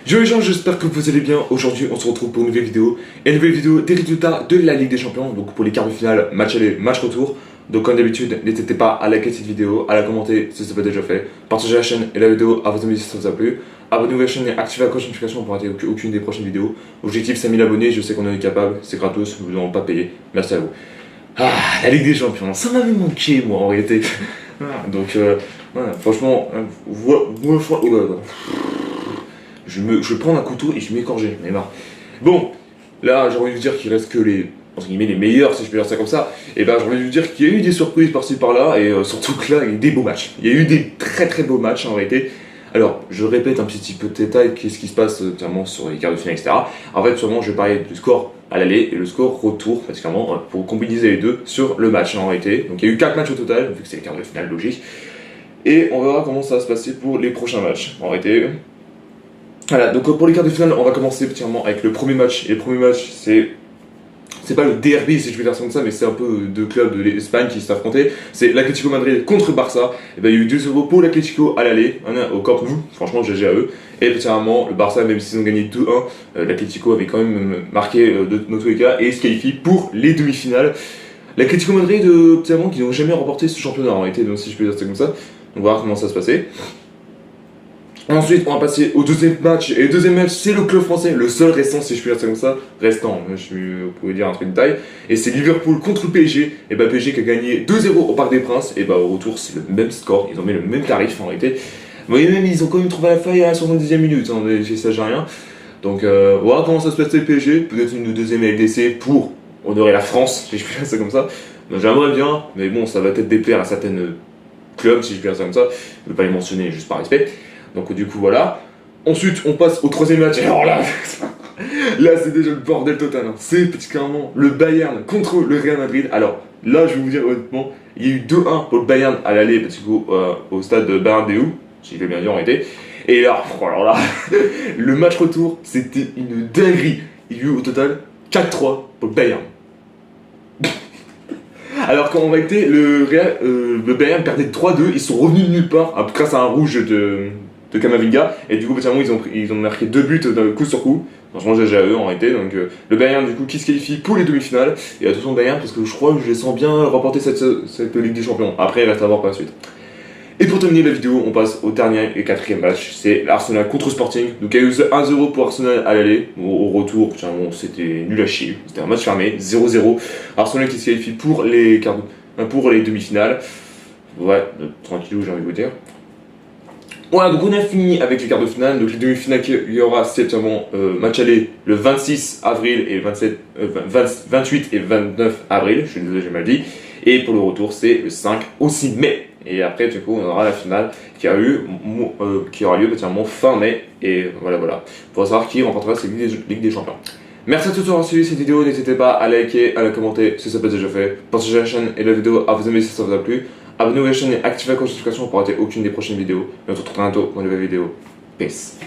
Yo les gens, j'espère que vous allez bien. Aujourd'hui, on se retrouve pour une nouvelle vidéo. Et une nouvelle vidéo des résultats de la Ligue des Champions. Donc pour les quarts de finale, match aller, match retour. Donc comme d'habitude, n'hésitez pas à liker cette vidéo, à la commenter si ce n'est pas déjà fait. Partagez la chaîne et la vidéo à vos amis si ça vous a plu. Abonnez-vous à la chaîne et activez la cloche de notification pour rater aucune des prochaines vidéos. Objectif 5000 abonnés, je sais qu'on en est capable, c'est gratos, vous n'aurez pas payé. Merci à vous. Ah, la Ligue des Champions, ça m'avait manqué moi en réalité. Donc voilà, franchement, je vais prendre un couteau et je vais m'écorger, j'en ai marre. Bon, là j'ai envie de vous dire qu'il reste que les, entre guillemets, les meilleurs, si je peux dire ça comme ça. Et ben j'ai envie de vous dire qu'il y a eu des surprises par-ci par-là, et surtout que là, il y a eu des beaux matchs. Il y a eu des très très beaux matchs en réalité. Alors, je répète un petit peu de détail, qu'est-ce qui se passe notamment sur les quarts de finale, etc. En fait, sûrement, je vais parler du score à l'aller et le score retour, pratiquement, pour combiner les deux sur le match en réalité. Donc, il y a eu 4 matchs au total, vu que c'est les quarts de finale, logique. Et on verra comment ça va se passer pour les prochains matchs en réalité. Voilà, donc pour les quarts de finale, on va commencer pratiquement avec le premier match. Et le premier match, c'est pas le derby si je veux dire ça comme ça, mais c'est un peu deux clubs de l'Espagne qui s'affrontaient. C'est l'Atlético Madrid contre Barça. Et ben il y a eu 2-0 pour l'Atlético à l'aller, au Camp Nou, franchement GG à eux. Et particulièrement le Barça, même s'ils ont gagné 2-1, l'Atlético avait quand même marqué dans tous les cas et se qualifie pour les demi-finales. L'Atlético Madrid, particulièrement, qui n'ont jamais remporté ce championnat en réalité, donc si je peux dire ça comme ça. On va voir comment ça se passait. Ensuite, on va passer au deuxième match. Et le deuxième match, c'est le club français, le seul restant, si je peux dire ça comme ça, restant, vous pouvez dire un truc de taille. Et c'est Liverpool contre le PSG. Et bah PSG qui a gagné 2-0 au Parc des Princes. Et bah au retour, c'est le même score, ils ont mis le même tarif en réalité. Vous voyez même, ils ont quand même trouvé la faille à la 70e minute, hein, ça j'ai rien. Donc on va voir comment ça se passe le PSG. Peut-être une deuxième LDC pour honorer la France, si je peux dire ça comme ça. J'aimerais bien, mais bon, ça va peut-être déplaire à certaines clubs, si je peux dire ça comme ça. Je ne vais pas les mentionner juste par respect. Donc du coup voilà. Ensuite on passe au troisième match. Alors là, là c'est déjà le bordel total. Hein. C'est particulièrement le Bayern contre le Real Madrid. Alors là je vais vous dire honnêtement, il y a eu 2-1 pour le Bayern à l'aller au stade de Bernabéu, si je l'ai bien dit en réalité. Et là, alors là le match retour c'était une dinguerie. Il y a eu au total 4-3 pour le Bayern. Alors qu'en réalité le Bayern perdait 3-2, ils sont revenus de nulle part grâce à un rouge de Camavinga, et du coup ils ont marqué 2 buts coup sur coup. Franchement GG à eux en réalité. Donc le Bayern du coup qui se qualifie pour les demi-finales. Et attention Bayern parce que je crois que je les sens bien remporter cette Ligue des Champions. Après il reste à voir par la suite. Et pour terminer la vidéo, on passe au dernier et quatrième match, c'est l'Arsenal contre Sporting. Donc il y a eu 1-0 pour Arsenal à l'aller, au retour, bon, c'était nul à chier, c'était un match fermé, 0-0. Arsenal qui se qualifie pour les demi-finales. Ouais, tranquillou j'ai envie de vous dire. Voilà, donc on a fini avec les quarts de finale. Donc les demi-finales qu'il y aura, c'est notamment match aller le 26 avril et 28 et 29 avril, je suis désolé j'ai mal dit. Et pour le retour c'est le 5 au 6 mai. Et après du coup on aura la finale qui aura lieu fin mai. Et voilà. Pour savoir qui remportera cette Ligue des Champions. Merci à tous d'avoir suivi cette vidéo, n'hésitez pas à liker, à la commenter si ça peut être déjà fait. Partagez la chaîne et la vidéo à vos amis si ça vous a plu. Abonnez-vous à la chaîne et activez la cloche de notification pour rater aucune des prochaines vidéos. Et on se retrouve bientôt pour une nouvelle vidéo. Peace.